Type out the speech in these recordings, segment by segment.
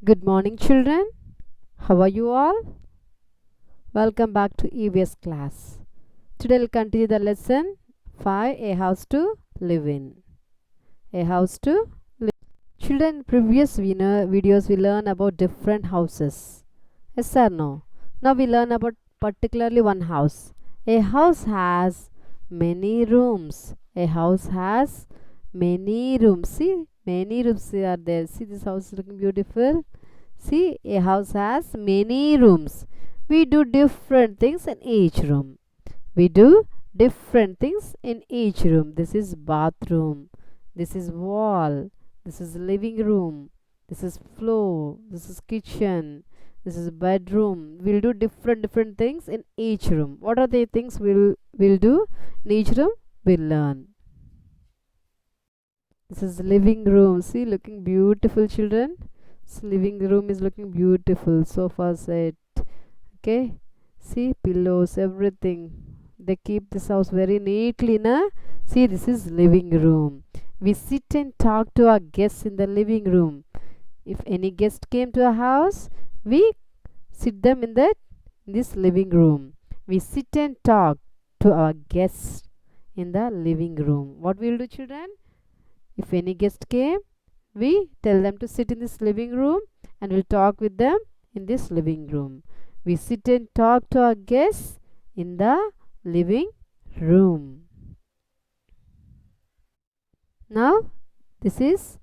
Good morning, children. How are you all? Welcome back to EVS class. Today we'll continue the lesson 5, a house to live in. A house to live. Children, in previous videos we learn about different houses. Yes or no? Now we learn about particularly one house. A house has many rooms. A house has many rooms. See, many rooms are there. See, this house is looking beautiful. See, a house has many rooms. We do different things in each room. We do different things in each room. This is bathroom. This is wall. This is living room. This is floor. This is kitchen. This is bedroom. We'll do different things in each room. What are the things we'll do in each room? We'll learn. This is living room. See, looking beautiful, children. This living room is looking beautiful. Sofa set. Okay. See, pillows, everything. They keep this house very neatly, na? See, this is living room. We sit and talk to our guests in the living room. If any guest came to our house, we sit them in this living room. We sit and talk to our guests in the living room. What will do, children? If any guest came, we tell them to sit in this living room and we'll talk with them in this living room. We sit and talk to our guests in the living room. Now, this is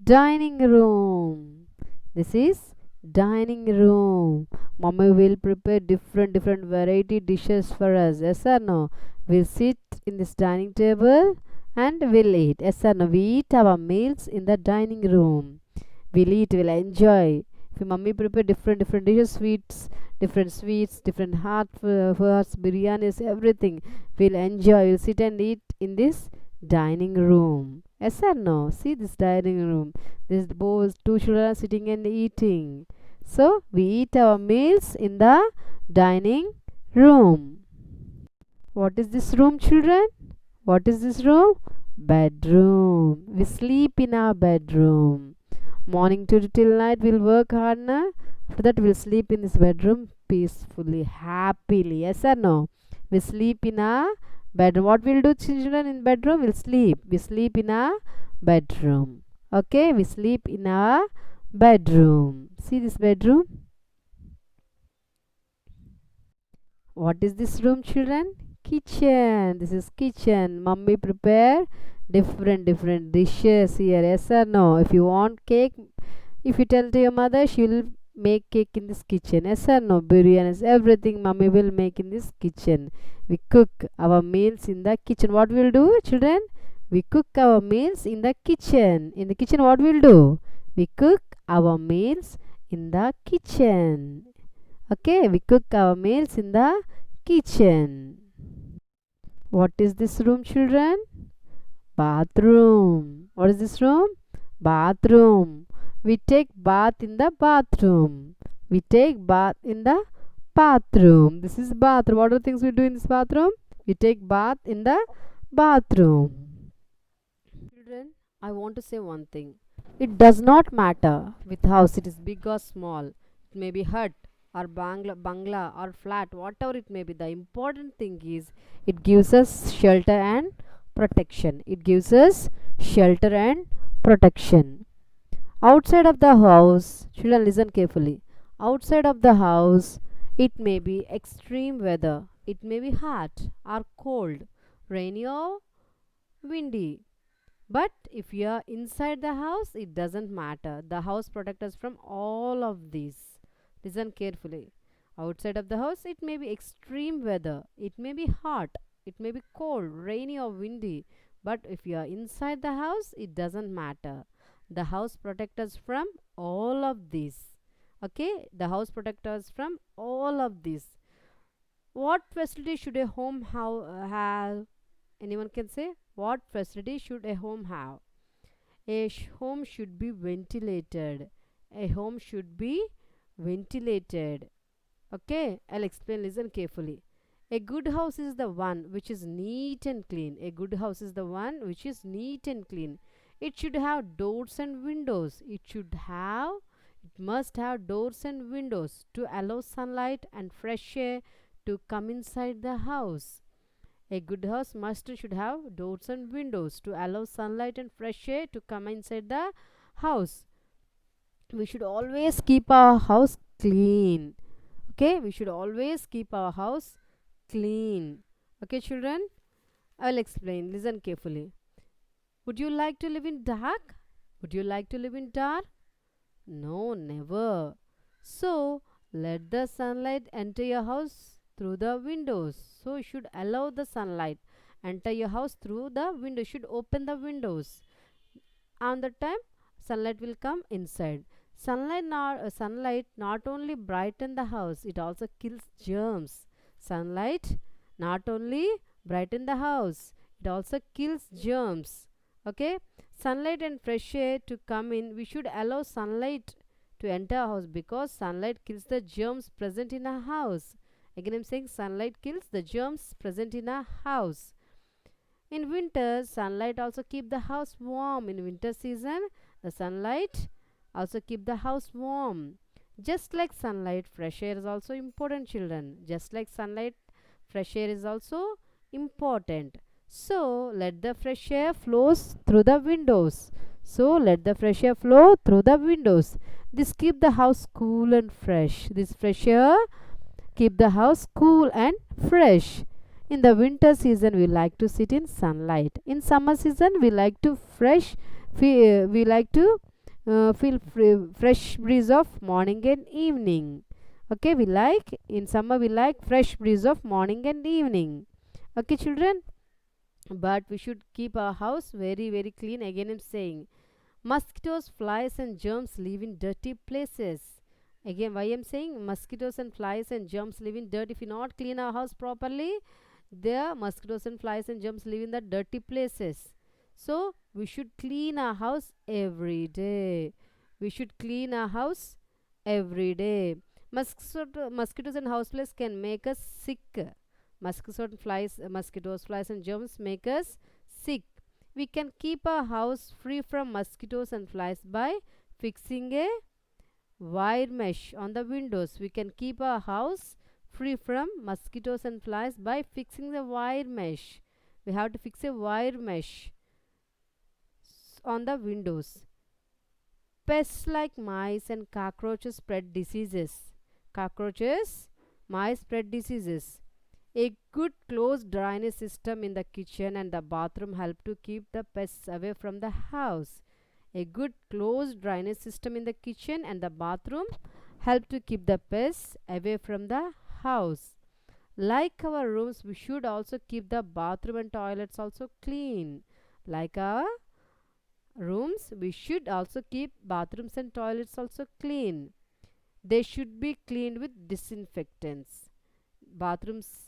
dining room. This is dining room. Mommy will prepare different variety dishes for us. Yes or no? We'll sit in this dining table and we'll eat. Yes or no? We eat our meals in the dining room. We'll eat, we'll enjoy. If mummy prepare different dishes, sweets, different hot foods, biryanis, everything, we'll enjoy. We'll sit and eat in this dining room. Yes or no? See this dining room. These both two children are sitting and eating. So we eat our meals in the dining room. What is this room, children? What is this room? Bedroom. We sleep in our bedroom. Morning to till night we'll work hard, na? After that we'll sleep in this bedroom peacefully, happily. Yes or no? We sleep in our bedroom. What we'll do, children, in bedroom? We'll sleep. We sleep in our bedroom. Okay, we sleep in our bedroom. See this bedroom? What is this room, children? Kitchen. This is kitchen. Mummy prepare different dishes here. Yes or no? If you want cake, if you tell to your mother, she will make cake in this kitchen. Yes or no? Biryanis, everything mummy will make in this kitchen. We cook our meals in the kitchen. What we'll do, children? We cook our meals in the kitchen. In the kitchen, what we'll do? We cook our meals in the kitchen. Okay, we cook our meals in the kitchen. What is this room, children? Bathroom. What is this room? Bathroom. We take bath in the bathroom. We take bath in the bathroom. This is bathroom. What are the things we do in this bathroom? We take bath in the bathroom. Children, I want to say one thing. It does not matter with house it is big or small. It may be hut or bangla or flat, whatever it may be. The important thing is it gives us shelter and protection. It gives us shelter and protection. Outside of the house, children, listen carefully. Outside of the house, it may be extreme weather. It may be hot or cold, rainy or windy. But if you are inside the house, it doesn't matter. The house protects us from all of these. Listen carefully. Outside of the house, it may be extreme weather. It may be hot. It may be cold, rainy, or windy. But if you are inside the house, it doesn't matter. The house protects us from all of these. Okay? The house protects us from all of these. What facility should a home have? Anyone can say? What facility should a home have? A home should be ventilated. A home should be ventilated. Okay, I'll explain. Listen carefully. A good house is the one which is neat and clean. A good house is the one which is neat and clean. It should have doors and windows. It must have doors and windows to allow sunlight and fresh air to come inside the house. A good house must should have doors and windows to allow sunlight and fresh air to come inside the house. We should always keep our house clean. Okay, we should always keep our house clean. Okay, children, I'll explain. Listen carefully. Would you like to live in dark? Would you like to live in dark? No, never. So, let the sunlight enter your house through the windows. So, you should allow the sunlight enter your house through the window. You should open the windows. On the time, sunlight will come inside. Sunlight not only brighten the house, it also kills germs. Sunlight not only brighten the house, it also kills germs. Okay, sunlight and fresh air to come in. We should allow sunlight to enter a house because sunlight kills the germs present in a house. Again, I'm saying sunlight kills the germs present in a house. In winter, sunlight also keep the house warm. In winter season, the sunlight also keep the house warm. Just like sunlight, fresh air is also important, children. Just like sunlight, fresh air is also important. So let the fresh air flows through the windows. So let the fresh air flow through the windows. This keep the house cool and fresh. This fresh air keep the house cool and fresh. In the winter season, we like to sit in sunlight. In summer season, we like to feel fresh breeze of morning and evening. Okay, we like in summer we like fresh breeze of morning and evening. Okay, children, but we should keep our house very clean. Again, I'm saying mosquitoes, flies, and germs live in dirty places. Again, why I'm saying mosquitoes and flies and germs live in dirt. If we not clean our house properly, the mosquitoes and flies and germs live in the dirty places. So we should clean our house every day. We should clean our house every day. Mosquitoes and houseflies can make us sick. Mosquitoes, flies, and germs make us sick. We can keep our house free from mosquitoes and flies by fixing a wire mesh on the windows. We can keep our house free from mosquitoes and flies by fixing the wire mesh. We have to fix a wire mesh on the windows. Pests like mice and cockroaches spread diseases. Cockroaches, mice spread diseases. A good closed drainage system in the kitchen and the bathroom help to keep the pests away from the house. A good closed drainage system in the kitchen and the bathroom help to keep the pests away from the house. Like our rooms, we should also keep the bathroom and toilets also clean. Like our rooms, we should also keep bathrooms and toilets also clean. They should be cleaned with disinfectants. Bathrooms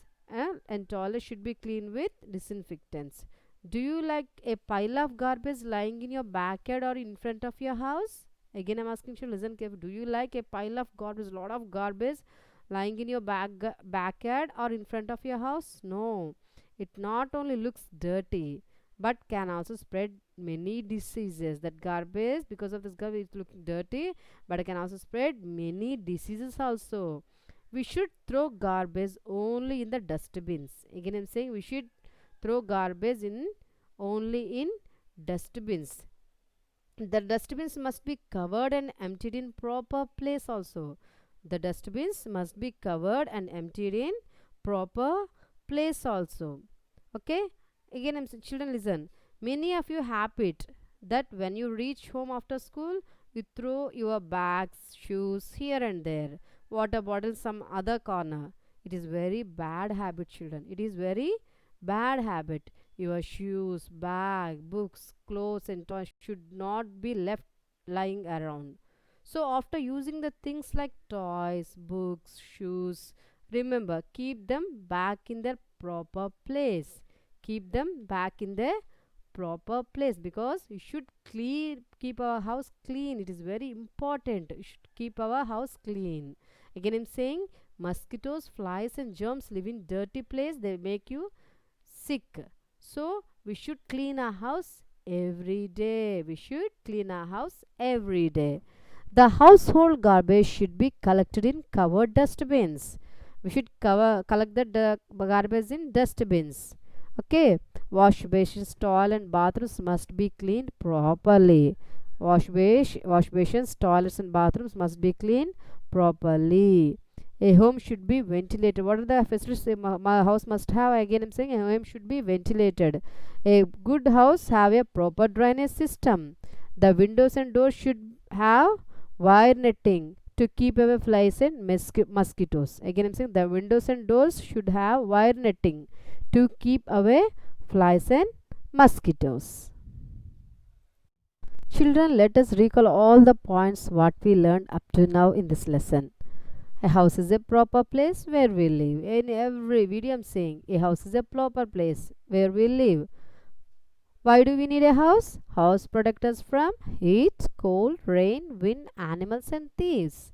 and toilets should be cleaned with disinfectants. Do you like a pile of garbage lying in your backyard or in front of your house? Again, I'm asking you, listen carefully. Do you like a pile of garbage, lot of garbage lying in your backyard or in front of your house? No. It not only looks dirty but can also spread many diseases. That garbage, because of this garbage, it's looking dirty, but it can also spread many diseases also. We should throw garbage only in the dustbins. Again, I'm saying we should throw garbage in only in dustbins. The dustbins must be covered and emptied in proper place also. The dustbins must be covered and emptied in proper place also. Okay, again I'm saying, children, listen. Many of you have it that when you reach home after school, you throw your bags, shoes here and there, water bottle some other corner. It is very bad habit, children. It is very bad habit. Your shoes, bag, books, clothes, and toys should not be left lying around. So, after using the things like toys, books, shoes, remember keep them back in their proper place. Keep them back in their proper place because we should keep our house clean. It is very important. We should keep our house clean. Again, I'm saying mosquitoes, flies, and germs live in dirty place. They make you sick. So we should clean our house every day. We should clean our house every day. The household garbage should be collected in covered dustbins. We should collect the garbage in dustbins. Okay. Wash basins, toilet and bathrooms must be cleaned properly. Wash basins, toilets and bathrooms must be cleaned properly. A home should be ventilated. What are the facilities my house must have? Again, I'm saying a home should be ventilated. A good house have a proper drainage system. The windows and doors should have wire netting to keep away flies and mosquitoes. Again, I'm saying the windows and doors should have wire netting to keep away flies and mosquitoes. Children, let us recall all the points what we learned up to now in this lesson. A house is a proper place where we live. In every video I'm saying a house is a proper place where we live. Why do we need a house? House protects us from heat, cold, rain, wind, animals and thieves.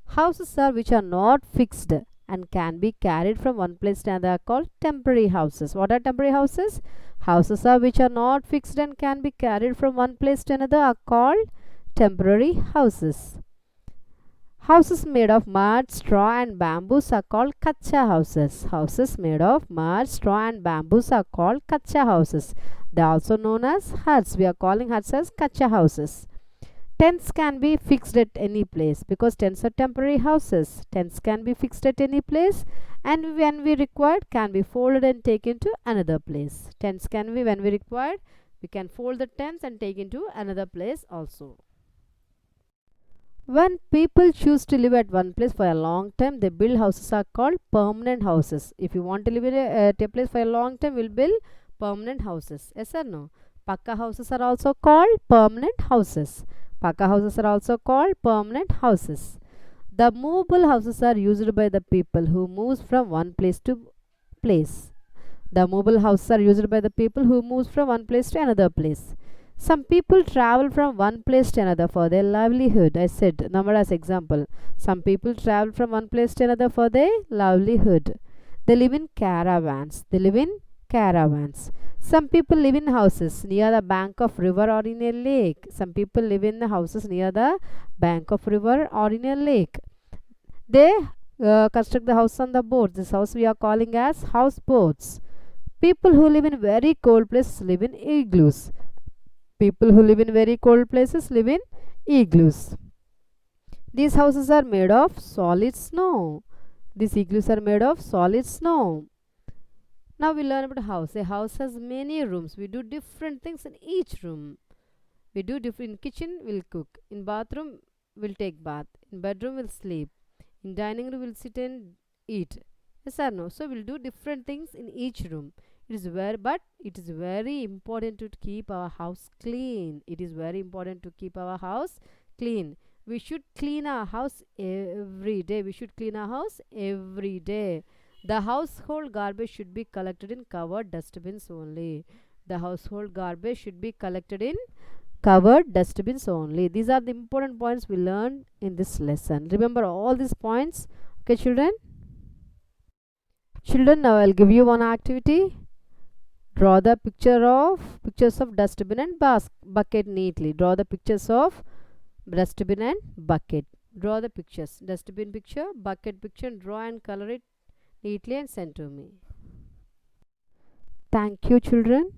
Houses are which are not fixed and can be carried from one place to another are called temporary houses. What are temporary houses? Houses are which are not fixed and can be carried from one place to another are called temporary houses. Houses made of mud, straw and bamboos are called kacha houses. Houses made of mud, straw and bamboos are called kacha houses. They are also known as huts. We are calling huts as kacha houses. Tents can be fixed at any place because tents are temporary houses. Tents can be fixed at any place and when we required can be folded and taken to another place. Tents can be when we required we can fold the tents and take into another place also. When people choose to live at one place for a long time, they build houses are called permanent houses. If you want to live in a place for a long time, we'll build permanent houses. Yes or no? Pakka houses are also called permanent houses. Pakka houses are also called permanent houses. The movable houses are used by the people who moves from one place to place. The movable houses are used by the people who moves from one place to another place. Some people travel from one place to another for their livelihood. I said, number as example. Some people travel from one place to another for their livelihood. They live in caravans. They live in caravans. Some people live in houses near the bank of river or in a lake. Some people live in the houses near the bank of river or in a lake. They construct the house on the boats. This house we are calling as houseboats. People who live in very cold places live in igloos. People who live in very cold places live in igloos. These houses are made of solid snow. These igloos are made of solid snow. Now we learn about a house. A house has many rooms. We do different things in each room. We do different. In kitchen we'll cook. In bathroom we'll take bath. In bedroom we'll sleep. In dining room we'll sit and eat. Yes or no? So we'll do different things in each room. It is very important to keep our house clean. It is very important to keep our house clean. We should clean our house every day. We should clean our house every day. The household garbage should be collected in covered dustbins only. The household garbage should be collected in covered dustbins only. These are the important points we learned in this lesson. Remember all these points. Okay, children? Children, now I'll give you one activity. Draw the pictures of dustbin and bucket neatly. Draw the pictures of dustbin and bucket. Draw the pictures. Dustbin picture, bucket picture, draw and color it neatly and send to me. Thank you, children.